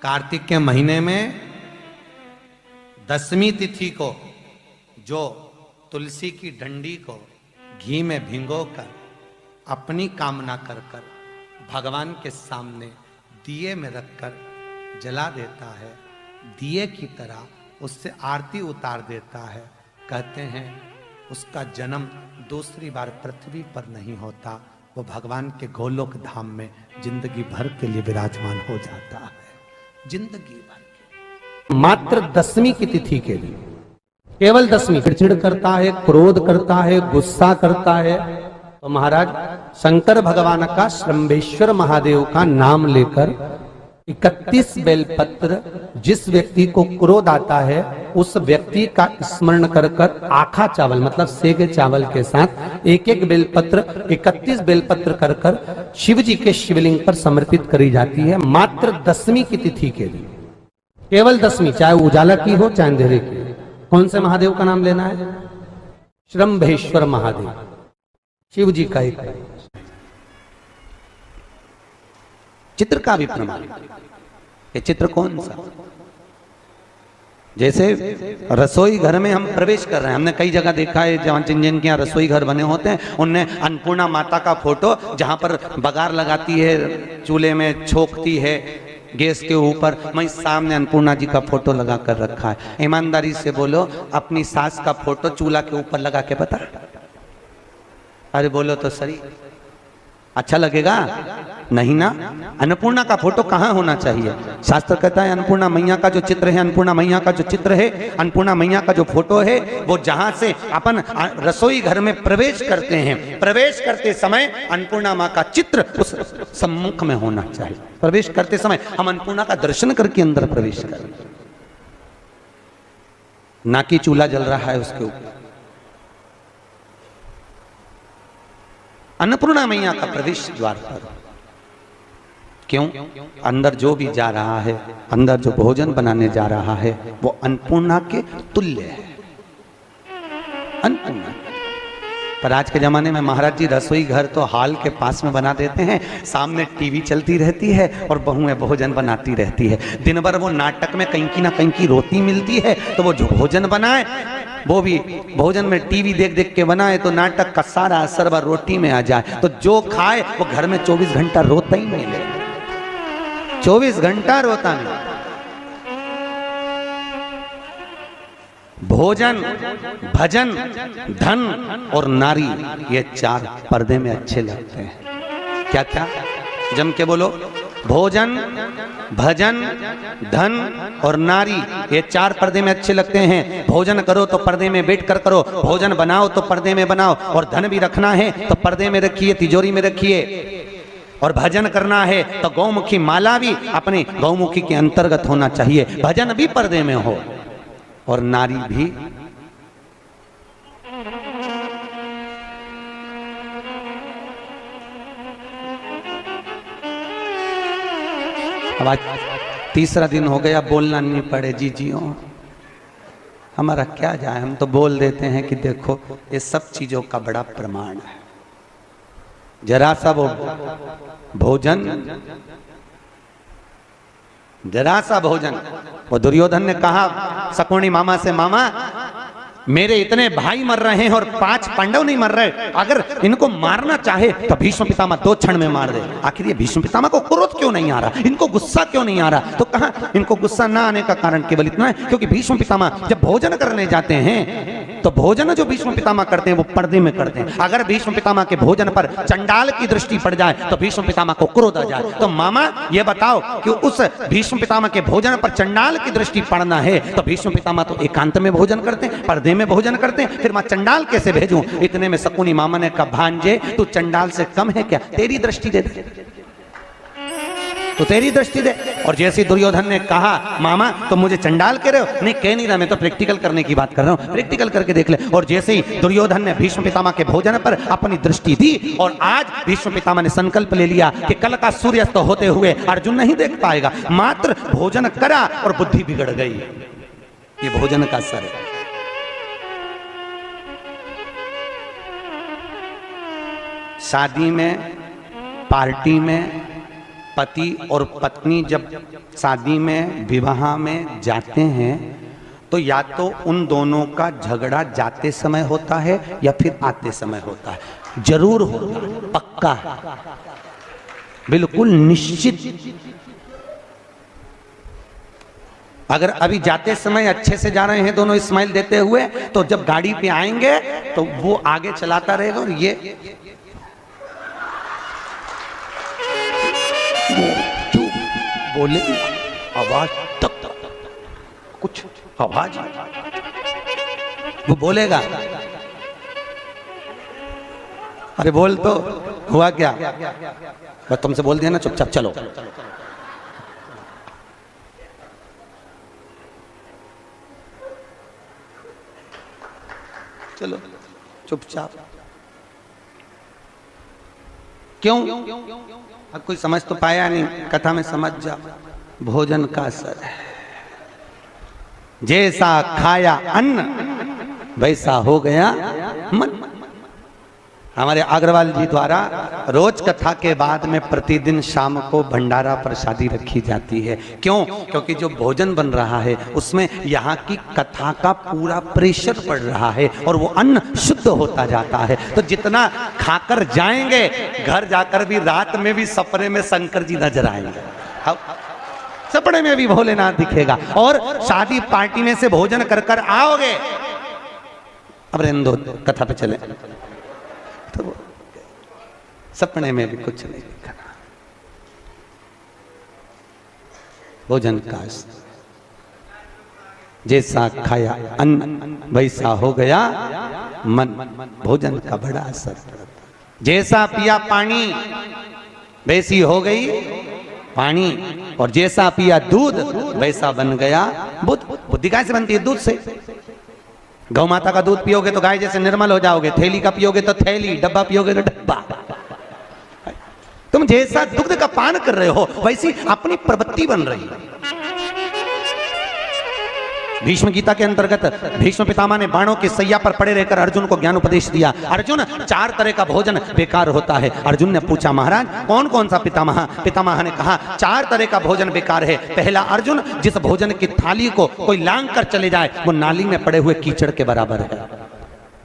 कार्तिक के महीने में 10वीं तिथि को जो तुलसी की डंडी को घी में भिगोकर अपनी कामना कर कर भगवान के सामने दिए में रखकर जला देता है, दिए की तरह उससे आरती उतार देता है, कहते हैं उसका जन्म दूसरी बार पृथ्वी पर नहीं होता, वो भगवान के गोलोक धाम में जिंदगी भर के लिए विराजमान हो जाता है। जिंदगी भर के मात्र 10वीं की तिथि के लिए, केवल 10वीं। चिड़चिड़ करता है, क्रोध करता है, गुस्सा करता है, तो महाराज शंकर भगवान का श्रंभेश्वर महादेव का नाम लेकर 31 बेलपत्र, जिस व्यक्ति को क्रोध आता है उस व्यक्ति का स्मरण कर कर आखा चावल मतलब सेगे चावल के साथ एक एक बेलपत्र 31 बेलपत्र कर कर शिव जी के शिवलिंग पर समर्पित करी जाती है, मात्र 10वीं की तिथि के लिए, केवल 10वीं, चाहे उजाला की हो चाहे अंधेरे की। कौन से महादेव का नाम लेना है? श्रंभेश्वर महादेव, शिव जी का एक चित्र का भी प्रमाण। ये चित्र कौन सा? जैसे रसोई घर में हम प्रवेश कर रहे हैं, हमने कई जगह देखा है जहां जिनके यहाँ रसोई घर बने होते हैं, उनने अन्नपूर्णा माता का फोटो जहां पर बघार लगाती है, चूल्हे में छोकती है गैस के ऊपर, मैं सामने अन्नपूर्णा जी का फोटो लगा कर रखा है। ईमानदारी से बोलो, अपनी सास का फोटो चूल्हा के ऊपर लगा के बता, अरे बोलो तो सही, अच्छा लगेगा? नहीं ना। अन्नपूर्णा का फोटो कहाँ होना चाहिए? शास्त्र कहता है अन्नपूर्णा मैया का जो चित्र है, अन्नपूर्णा मैया का जो चित्र है, अन्नपूर्णा मैया का जो फोटो है, वो जहां से अपन रसोई घर में प्रवेश करते हैं, प्रवेश करते समय अन्नपूर्णा माँ का चित्र उस सम्मुख में होना चाहिए। प्रवेश करते समय हम अन्नपूर्णा का दर्शन करके अंदर प्रवेश करें, ना कि चूल्हा जल रहा है उसके ऊपर। अन्नपूर्णा मैया का प्रवेश द्वार पर क्यों? अंदर जो भी जा रहा है, अंदर जो भोजन बनाने जा रहा है, वो अन्नपूर्णा के तुल्य है, अन्नपूर्णा। पर आज के जमाने में महाराज जी रसोई घर तो हॉल के पास में बना देते हैं, सामने टीवी चलती रहती है और बहुएं भोजन बनाती रहती है। दिन भर वो नाटक में कहीं की ना कहीं की रोटी मिलती है, तो वो जो भोजन बनाए वो भी भोजन में टीवी देख देख के बनाए, तो नाटक का सारा असर व रोटी में आ जाए, तो जो खाए वो घर में 24 घंटा रोता ही नहीं ले, 24 घंटा रोता नहीं। भोजन, भजन, धन और नारी, ये 4 पर्दे में अच्छे लगते हैं। क्या क्या? जम के बोलो। भोजन, भजन, धन और नारी, ये 4 पर्दे में अच्छे लगते हैं। भोजन करो तो पर्दे में बैठ कर करो, भोजन बनाओ तो पर्दे में बनाओ, और धन भी रखना है तो पर्दे में रखिए, तिजोरी में रखिए। और भजन करना है तो गौमुखी माला भी अपने गौमुखी के अंतर्गत होना चाहिए, भजन भी पर्दे में हो, और नारी भी। अब आज 3रा दिन हो गया, बोलना नहीं पड़े जी जियो, हमारा क्या जाए, हम तो बोल देते हैं कि देखो ये सब चीजों का बड़ा प्रमाण है। जरा सा वो भोजन, जरा सा भोजन, वो दुर्योधन ने कहा शकुनी मामा से, मामा मेरे इतने भाई मर रहे हैं और 5 पांडव नहीं मर रहे, अगर इनको मारना चाहे तो भीष्म पितामह 2 क्षण में मार दे। आखिर ये भीष्म पितामह को क्रोध क्यों नहीं आ रहा, इनको गुस्सा क्यों नहीं आ रहा? तो कहा इनको गुस्सा ना आने का कारण केवल इतना है क्योंकि भीष्म पितामह जब भोजन करने जाते हैं तो भोजन जो भीष्म पितामह करते हैं वो पर्दे में करते हैं। अगर भीष्म पितामह के भोजन पर चंडाल की दृष्टि पड़ जाए तो भीष्म पितामह को क्रोध आ जाए। तो मामा ये बताओ कि उस भीष्म पितामह के भोजन पर चंडाल की दृष्टि पड़ना है तो भीष्म पितामह तो एकांत में भोजन करते हैं, पर्दे में भोजन करते हैं, फिर मैं चंडाल कैसे भेजूं? इतने में शकुनी मामा ने कहा, भांजे तू चंडाल से कम है क्या? तेरी दृष्टि दे दे, तो तेरी दृष्टि दे। और जैसे दुर्योधन ने कहा, मामा तो मुझे चंडाल कह रहे हो? नहीं कह नहीं रहा, मैं तो प्रैक्टिकल करने की बात कर रहा हूं, प्रैक्टिकल करके देख ले। और जैसे ही दुर्योधन ने भीष्म पितामह के भोजन पर अपनी दृष्टि दी, और आज भीष्म पितामह ने संकल्प ले लिया कि कल का सूर्यास्त होते हुए अर्जुन नहीं देख पाएगा, मात्र भोजन करा और बुद्धि बिगड़ गई। ये भोजन का असर है। शादी में, पार्टी में पति और पत्नी जब शादी में विवाह में जाते हैं तो या तो उन दोनों का झगड़ा जाते समय होता है या फिर आते समय होता है, जरूर होता है, पक्का है, बिल्कुल निश्चित। अगर अभी जाते समय अच्छे से जा रहे हैं दोनों स्माइल देते हुए, तो जब गाड़ी पे आएंगे तो वो आगे चलाता रहेगा और ये बोले आवाज तक कुछ आवाज वो बोलेगा, अरे बोल तो हुआ क्या, बस तुमसे बोल दिया ना चुपचाप चलो। चलो चुपचाप, क्यों? अब कोई समझ तो पाया नहीं, कथा में समझ जा। भोजन का असर है, जैसा खाया अन्न वैसा हो गया मन। हमारे अग्रवाल जी द्वारा रोज कथा के बाद में प्रतिदिन शाम को भंडारा प्रसादी रखी जाती है। क्यों? क्योंकि जो भोजन बन रहा है उसमें यहाँ की कथा का पूरा प्रेशर पड़ रहा है और वो अन्न शुद्ध होता जाता है। तो जितना खाकर जाएंगे घर जाकर भी रात में भी सपने में शंकर जी नजर आएंगे, सपने में भी भोलेनाथ दिखेगा। और शादी पार्टी में से भोजन कर कर आओगे, अब रहने दो कथा पे चले, तो सपने में भी कुछ नहीं दिखना। भोजन का जैसा खाया अन्न वैसा हो गया मन। भोजन का बड़ा असर, जैसा पिया पानी वैसी हो गई पानी, और जैसा पिया दूध वैसा बन गया बुद्ध। बुद्धि कैसे से बनती है? दूध से। गौ माता का दूध पियोगे तो गाय जैसे निर्मल हो जाओगे, थैली का पियोगे तो थैली, डब्बा पियोगे तो डब्बा। तुम जैसा दुग्ध का पान कर रहे हो वैसी अपनी प्रवृत्ति बन रही है। भीष्म गीता के अंतर्गत भीष्म पितामह ने बाणों की सैया पर पड़े रहकर अर्जुन को ज्ञान उपदेश दिया। अर्जुन, 4 तरह का भोजन बेकार होता है। अर्जुन ने पूछा, महाराज कौन कौन सा पितामह? पितामह ने कहा 4 तरह का भोजन बेकार है। पहला, अर्जुन, जिस भोजन की थाली को कोई लांग कर चले जाए वो नाली में पड़े हुए कीचड़ के बराबर है।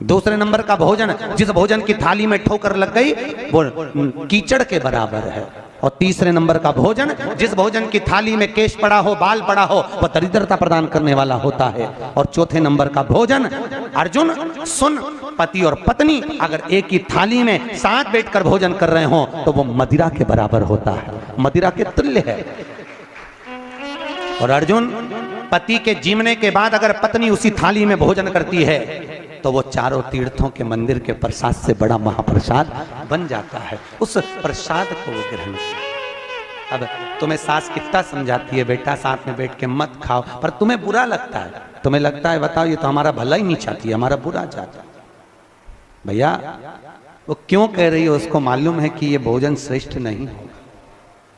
दूसरे नंबर का भोजन, जिस भोजन की थाली में ठोकर लग गई वो कीचड़ के बराबर है। और तीसरे नंबर का भोजन, जिस भोजन की थाली में केश पड़ा हो, बाल पड़ा हो, वह दरिद्रता प्रदान करने वाला होता है। और चौथे नंबर का भोजन, अर्जुन सुन, पति और पत्नी अगर एक ही थाली में साथ बैठकर भोजन कर रहे हो तो वो मदिरा के बराबर होता है, मदिरा के तुल्य है। और अर्जुन, पति के जीवने के बाद अगर पत्नी उसी थाली में भोजन करती है तो वो चारों तीर्थों के मंदिर के प्रसाद से बड़ा महाप्रसाद बन जाता है। उस प्रसाद को वो ग्रहण कर। अब तुम्हें सास कितना समझाती है, बेटा साथ में बैठ के मत खाओ, पर तुम्हें बुरा लगता है। तुम्हें लगता है बताओ ये तो हमारा भला ही नहीं चाहती, हमारा बुरा चाहता। भैया वो क्यों कह रही है उसको मालूम है कि ये भोजन श्रेष्ठ नहीं होगा।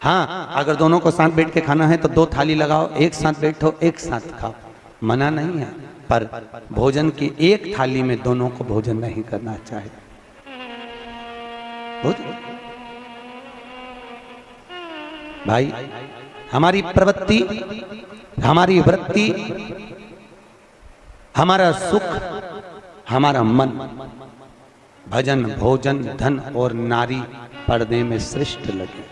हाँ, अगर दोनों को साथ बैठ के खाना है तो 2 थाली लगाओ, एक साथ बैठो, एक साथ खाओ, मना नहीं है। पर भोजन की एक थाली में दोनों को भोजन नहीं करना चाहिए। भाई हमारी प्रवृत्ति, हमारी वृत्ति, हमारा सुख, हमारा मन भजन, भोजन, धन और नारी पर्दे में श्रेष्ठ लगे।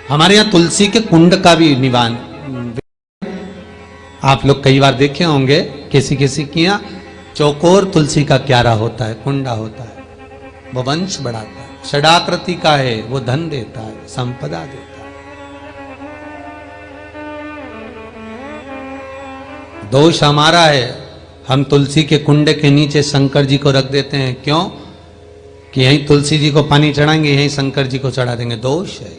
हमारे यहाँ तुलसी के कुंड का भी निवान आप लोग कई बार देखे होंगे, किसी किसी के यहाँ चौकोर तुलसी का क्यारा होता है, कुंडा होता है, वो वंश बढ़ाता है। षडाकृति का है, वो धन देता है, संपदा देता है। दोष हमारा है, हम तुलसी के कुंडे के नीचे शंकर जी को रख देते हैं। क्यों? कि यहीं तुलसी जी को पानी चढ़ाएंगे, यहीं शंकर जी को चढ़ा देंगे। दोष है।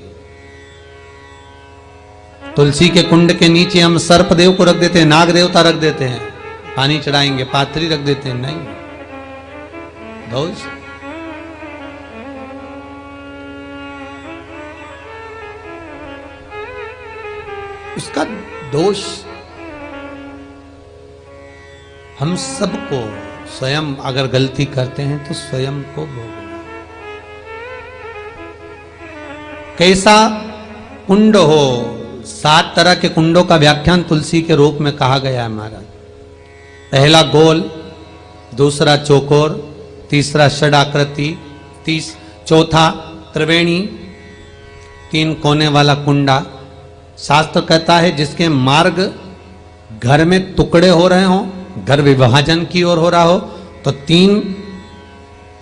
तुलसी के कुंड के नीचे हम सर्पदेव को रख देते हैं, नाग देवता रख देते हैं, पानी चढ़ाएंगे, पात्री रख देते हैं, नहीं, दोष। उसका दोष हम सबको, स्वयं अगर गलती करते हैं तो स्वयं को भोगना। कैसा कुंड हो, 7 तरह के कुंडों का व्याख्यान तुलसी के रूप में कहा गया है महाराज। पहला गोल, दूसरा चौकोर, तीसरा षडाकृति, चौथा त्रिवेणी, 3 कोने वाला कुंडा। शास्त्र कहता है जिसके मार्ग घर में टुकड़े हो रहे हो, घर विभाजन की ओर हो रहा हो, तो 3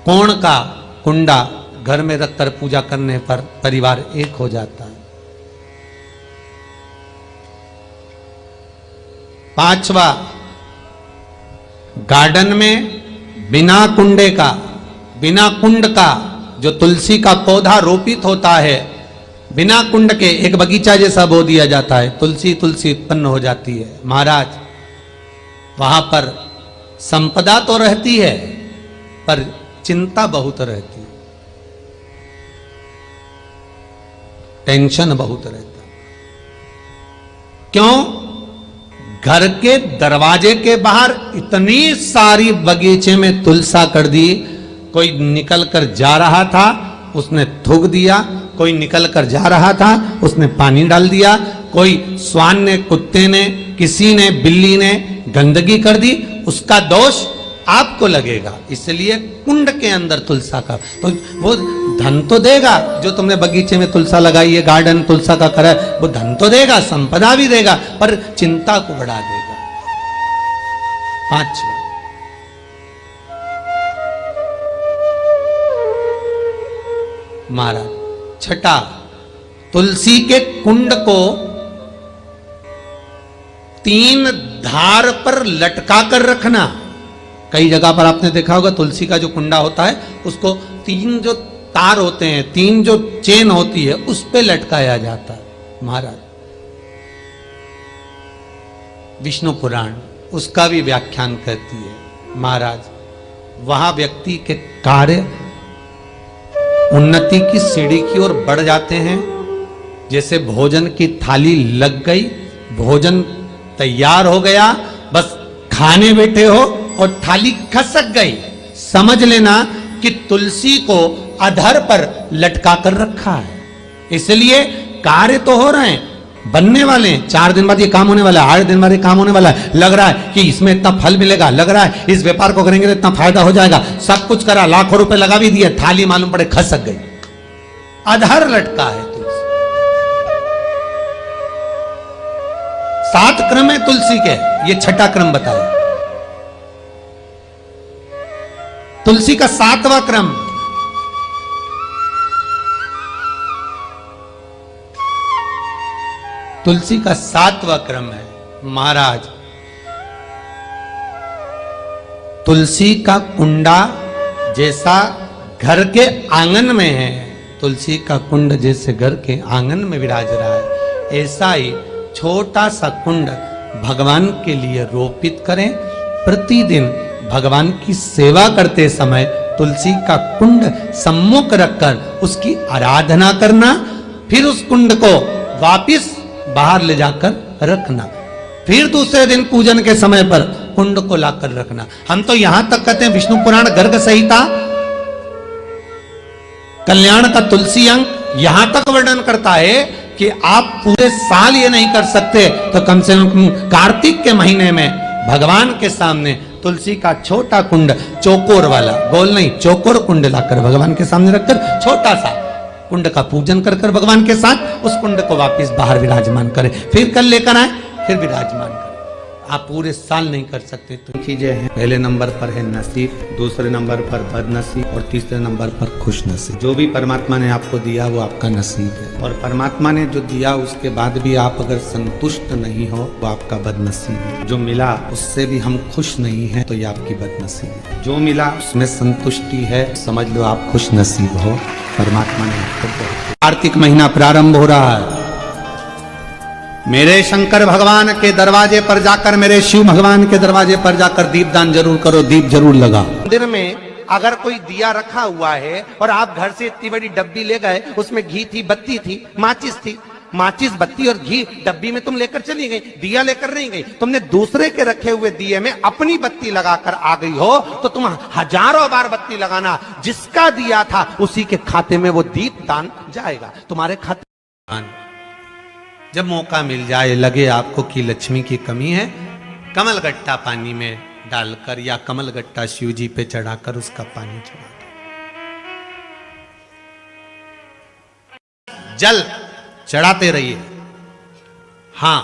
कोण का कुंडा घर में रखकर पूजा करने पर परिवार एक हो जाता है। 5वां, गार्डन में बिना कुंडे का, बिना कुंड का जो तुलसी का पौधा रोपित होता है, बिना कुंड के एक बगीचा जैसा बो दिया जाता है, तुलसी तुलसी उत्पन्न हो जाती है। महाराज वहां पर संपदा तो रहती है पर चिंता बहुत रहती है, टेंशन बहुत रहता। क्यों? घर के दरवाजे के बाहर इतनी सारी बगीचे में तुलसा कर दी। कोई निकल कर जा रहा था उसने थूक दिया, कोई निकल कर जा रहा था उसने पानी डाल दिया, कोई श्वान ने, कुत्ते ने, किसी ने, बिल्ली ने गंदगी कर दी, उसका दोष आपको लगेगा। इसलिए कुंड के अंदर तुलसा का, तो वो धन तो देगा, जो तुमने बगीचे में तुलसा लगाई है, गार्डन तुलसा का करा, वो धन तो देगा, संपदा भी देगा, पर चिंता को बढ़ा देगा। 5वां, महाराज 6, तुलसी के कुंड को 3 धार पर लटका कर रखना। कई जगह पर आपने देखा होगा तुलसी का जो कुंडा होता है उसको 3 जो तार होते हैं, 3 जो चेन होती है उस पे लटकाया जाता है। महाराज विष्णु पुराण उसका भी व्याख्यान करती है। महाराज वहां व्यक्ति के कार्य उन्नति की सीढ़ी की ओर बढ़ जाते हैं। जैसे भोजन की थाली लग गई, भोजन तैयार हो गया, बस खाने बैठे हो और थाली खसक गई, समझ लेना कि तुलसी को अधर पर लटका कर रखा है। इसलिए कार्य तो हो रहे हैं, बनने वाले हैं, 4 दिन बाद ये काम होने वाला है, 8 दिन बाद ये काम होने वाला है, लग रहा है कि इसमें इतना फल मिलेगा, लग रहा है इस व्यापार को करेंगे तो इतना फायदा हो जाएगा, सब कुछ करा, लाखों रुपए लगा भी दिए, थाली मालूम पड़े खसक गई, अधर लटका है तुलसी। 7 क्रम है तुलसी के, ये 6ठा क्रम बताया। तुलसी का 7वां क्रम, तुलसी का 7वां क्रम है। महाराज तुलसी का कुंडा जैसा घर के आंगन में है, तुलसी का कुंड जैसे घर के आंगन में विराज रहा है, ऐसा ही छोटा सा कुंड भगवान के लिए रोपित करें। प्रतिदिन भगवान की सेवा करते समय तुलसी का कुंड सम्मुख रखकर उसकी आराधना करना, फिर उस कुंड को वापिस बाहर ले जाकर रखना, फिर दूसरे दिन पूजन के समय पर कुंड को लाकर रखना। हम तो यहां तक कहते हैं, विष्णु पुराण गर्ग संहिता कल्याण का तुलसी अंग यहां तक वर्णन करता है कि आप पूरे साल ये नहीं कर सकते तो कम से कम कार्तिक के महीने में भगवान के सामने तुलसी का छोटा कुंड, चौकोर वाला, गोल नहीं, चौकोर कुंड लाकर भगवान के सामने रखकर छोटा सा कुंड का पूजन कर कर भगवान के साथ उस कुंड को वापस बाहर विराजमान करें, फिर कल लेकर आए, फिर विराजमान करें। आप पूरे साल नहीं कर सकते। तो चीजें हैं, पहले नंबर पर है नसीब, दूसरे नंबर पर बदनसीब और तीसरे नंबर पर खुश नसीब। जो भी परमात्मा ने आपको दिया वो आपका नसीब है, और परमात्मा ने जो दिया उसके बाद भी आप अगर संतुष्ट नहीं हो वो आपका बदनसीब है। जो मिला उससे भी हम खुश नहीं है तो ये आपकी बदनसीब है। जो मिला उसमें संतुष्टि है, समझ लो आप खुश नसीब हो, परमात्मा ने आपको। कार्तिक महीना प्रारंभ हो रहा है, मेरे शंकर भगवान के दरवाजे पर जाकर, मेरे शिव भगवान के दरवाजे पर जाकर दीपदान जरूर करो, दीप जरूर लगाओ। मंदिर में अगर कोई दिया रखा हुआ है और आप घर से इतनी बड़ी डब्बी ले गए, उसमें घी थी, बत्ती थी, माचिस थी, माचिस बत्ती और घी डब्बी में तुम लेकर चली गई, दिया लेकर नहीं गई, तुमने दूसरे के रखे हुए दिए में अपनी बत्ती लगाकर आ गई हो, तो तुम हजारों बार बत्ती लगाना, जिसका दिया था उसी के खाते में वो दीप दान जाएगा, तुम्हारे खाते। जब मौका मिल जाए, लगे आपको कि लक्ष्मी की कमी है, कमल गट्टा पानी में डालकर या कमल गट्टा शिव जी पे चढ़ाकर उसका पानी चढ़ा दो। जल चढ़ाते रहिए। हां,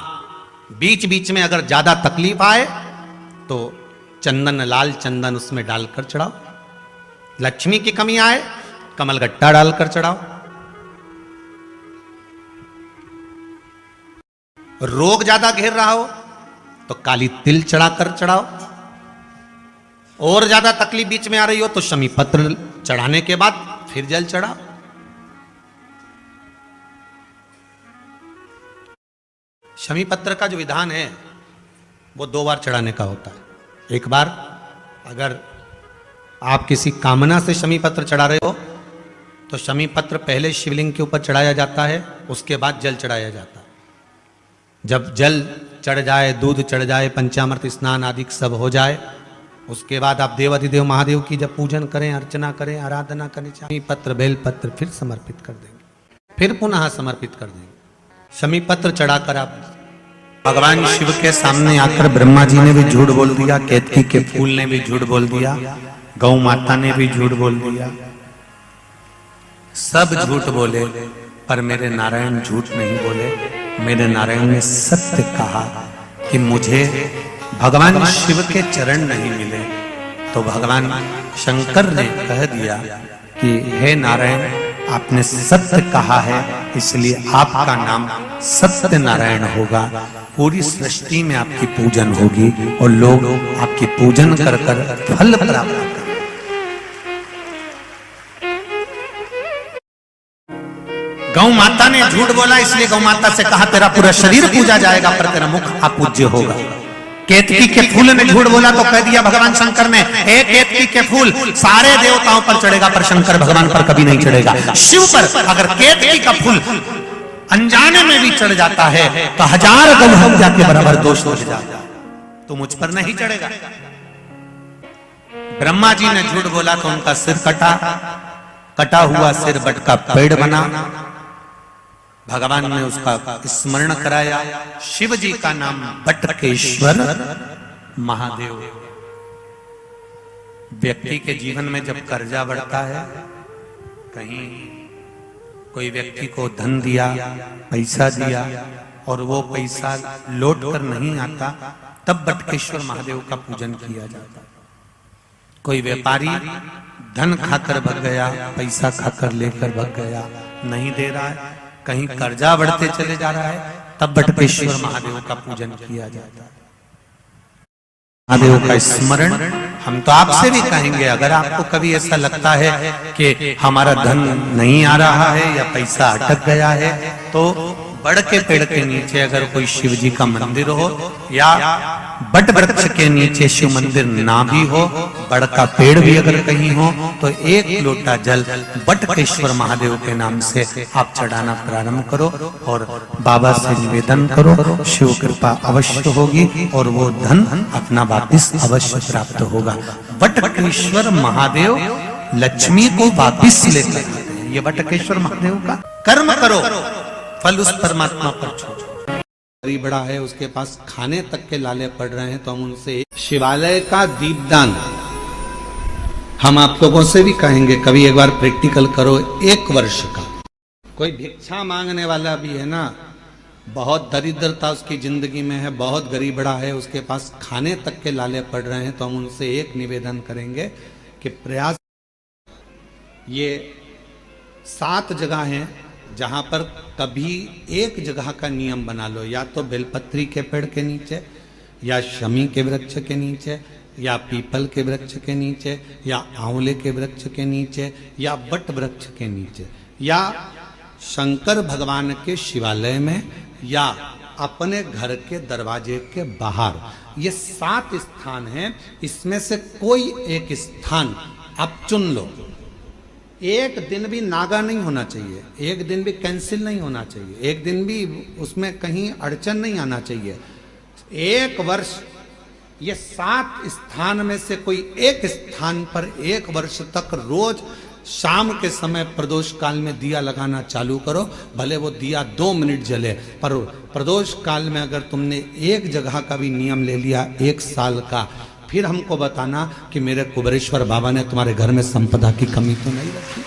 बीच बीच में अगर ज्यादा तकलीफ आए तो चंदन, लाल चंदन उसमें डालकर चढ़ाओ। लक्ष्मी की कमी आए, कमल गट्टा डालकर चढ़ाओ। रोग ज्यादा घेर रहा हो तो काली तिल चढ़ाकर चढ़ाओ। और ज्यादा तकलीफ बीच में आ रही हो तो शमी पत्र चढ़ाने के बाद फिर जल चढ़ाओ। शमी पत्र का जो विधान है वो 2 बार चढ़ाने का होता है। एक बार अगर आप किसी कामना से शमी पत्र चढ़ा रहे हो तो शमी पत्र पहले शिवलिंग के ऊपर चढ़ाया जाता है, उसके बाद जल चढ़ाया जाता है। जब जल चढ़ जाए, दूध चढ़ जाए, पंचामृत स्नान आदि सब हो जाए, उसके बाद आप देवाधिदेव महादेव की जब पूजन करें, अर्चना करें, आराधना करें, शमी पत्र बेल पत्र फिर समर्पित कर देंगे, फिर पुनः समर्पित कर देंगे। शमी पत्र चढ़ाकर आप भगवान शिव के सामने आकर ब्रह्मा जी ने भी झूठ बोल दिया, केतकी के फूल ने भी झूठ बोल दिया, गौ माता ने भी झूठ बोल दिया, सब झूठ बोले, पर मेरे नारायण झूठ नहीं बोले। मेरे नारायण ने सत्य कहा कि मुझे भगवान शिव के चरण नहीं मिले, तो भगवान शंकर ने कह दिया कि हे नारायण, आपने सत्य कहा है, इसलिए आपका नाम सत्य नारायण होगा। पूरी सृष्टि में आपकी पूजन होगी और लोग आपकी पूजन कर कर फल प्राप्त करेंगे। गौ माता ने झूठ बोला, इसलिए गौ माता से कहा तेरा पूरा शरीर पूजा जाएगा पर तेरा मुख अपूज्य होगा। केतकी के फूल ने झूठ बोला तो कह दिया भगवान शंकर ने, हे केतकी के फूल सारे देवताओं पर चढ़ेगा पर शंकर भगवान पर कभी नहीं चढ़ेगा। शिव पर अगर केतकी का फूल अनजाने में भी चढ़ जाता है तो 1000 गौ हत्या के बराबर दोष हो जाता, तो मुझ पर नहीं चढ़ेगा। ब्रह्मा जी ने झूठ बोला तो उनका सिर कटा, कटा हुआ सिर बट का पेड़ बना। भगवान ने उसका स्मरण कराया। शिव जी का नाम बटकेश्वर महादेव। व्यक्ति के जीवन में जब कर्जा बढ़ता है, कहीं कोई व्यक्ति को धन दिया, पैसा दिया और वो पैसा लौट कर नहीं आता, तब बटकेश्वर महादेव का पूजन किया जाता। कोई व्यापारी धन खाकर भग गया, पैसा खाकर लेकर भग गया, नहीं दे रहा है, कहीं कर्जा बढ़ते चले जा रहा है, तब बटकेश्वर महादेव का पूजन किया जाता है। महादेव का स्मरण हम तो आपसे भी कहेंगे, अगर आपको कभी ऐसा लगता है कि हमारा धन नहीं आ रहा है या पैसा अटक गया है, तो बड़ के पेड़ के नीचे अगर कोई शिव जी का मंदिर हो या बट वृक्ष के नीचे शिव मंदिर ना भी हो, बड़ का पेड़ भी अगर कहीं हो, तो 1 लोटा जल बटकेश्वर महादेव के नाम से आप चढ़ाना प्रारंभ करो और बाबा से निवेदन करो, शिव कृपा अवश्य होगी और वो धन अपना वापिस अवश्य प्राप्त होगा। बटकेश्वर महादेव लक्ष्मी को वापिस लेकर आते हैं। ये बटकेश्वर महादेव का कर्म करो, फल उस परमात्मा पर छोड़ो। गरीब बड़ा है, उसके पास खाने तक के लाले पड़ रहे हैं, तो हम उनसे शिवालय का दीपदान हम आप लोगों से भी कहेंगे, कभी एक बार प्रैक्टिकल करो। 1 वर्ष का कोई भिक्षा मांगने वाला भी है ना, बहुत दरिद्रता उसकी जिंदगी में है, बहुत गरीब बड़ा है, उसके पास खाने तक के लाले पड़ रहे हैं, तो हम उनसे एक निवेदन करेंगे कि प्रयास, ये 7 जगह हैं जहां पर कभी एक जगह का नियम बना लो, या तो बेलपत्री के पेड़ के नीचे, या शमी के वृक्ष के नीचे, या पीपल के वृक्ष के नीचे, या आंवले के वृक्ष के नीचे, या बट वृक्ष के नीचे, या शंकर भगवान के शिवालय में, या अपने घर के दरवाजे के बाहर। ये 7 स्थान हैं, इसमें से कोई एक स्थान आप चुन लो। एक दिन भी नागा नहीं होना चाहिए, एक दिन भी कैंसिल नहीं होना चाहिए, एक दिन भी उसमें कहीं अड़चन नहीं आना चाहिए। एक वर्ष ये 7 स्थान में से कोई एक स्थान पर 1 वर्ष तक रोज शाम के समय प्रदोष काल में दिया लगाना चालू करो। भले वो दिया 2 मिनट जले, पर प्रदोष काल में अगर तुमने एक जगह का भी नियम ले लिया 1 साल का, फिर हमको बताना कि मेरे कुबेरेश्वर बाबा ने तुम्हारे घर में संपदा की कमी तो नहीं रखी।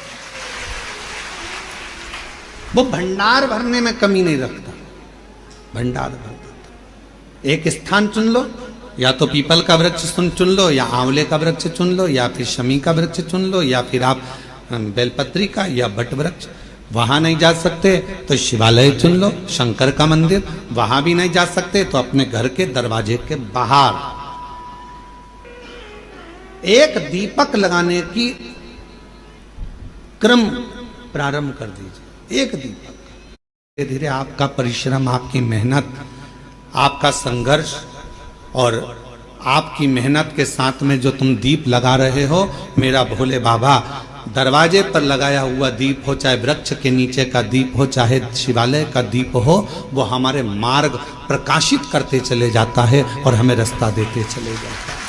वो भंडार भरने में कमी नहीं रखता, भंडार भरता। एक स्थान चुन लो, या तो पीपल का वृक्ष चुन लो, या आंवले का वृक्ष चुन लो, या फिर शमी का वृक्ष चुन लो, या फिर आप बेलपत्री का या बट वृक्ष। वहां नहीं जा सकते तो शिवालय चुन लो, शंकर का मंदिर। वहां भी नहीं जा सकते तो अपने घर के दरवाजे के बाहर एक दीपक लगाने की क्रम प्रारंभ कर दीजिए। एक दीपक, धीरे धीरे आपका परिश्रम, आपकी मेहनत, आपका संघर्ष और आपकी मेहनत के साथ में जो तुम दीप लगा रहे हो, मेरा भोले बाबा दरवाजे पर लगाया हुआ दीप हो, चाहे वृक्ष के नीचे का दीप हो, चाहे शिवालय का दीप हो, वो हमारे मार्ग प्रकाशित करते चले जाता है और हमें रास्ता देते चले जाता है।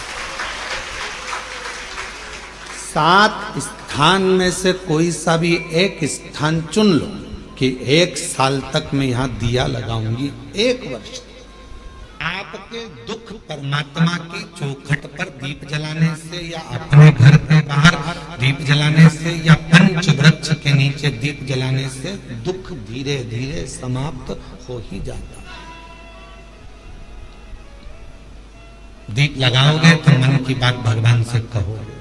7 स्थान में से कोई सा भी एक स्थान चुन लो कि 1 साल तक मैं यहां दिया लगाऊंगी। 1 वर्ष आपके दुख परमात्मा की चौखट पर दीप जलाने से, या अपने घर के बाहर दीप जलाने से, या पंच वृक्ष के नीचे दीप जलाने से दुख धीरे धीरे समाप्त हो ही जाता है। दीप लगाओगे तो मन की बात भगवान से कहोगे,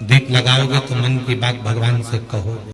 दीप लगाओगे तो मन की बात भगवान से कहोगे।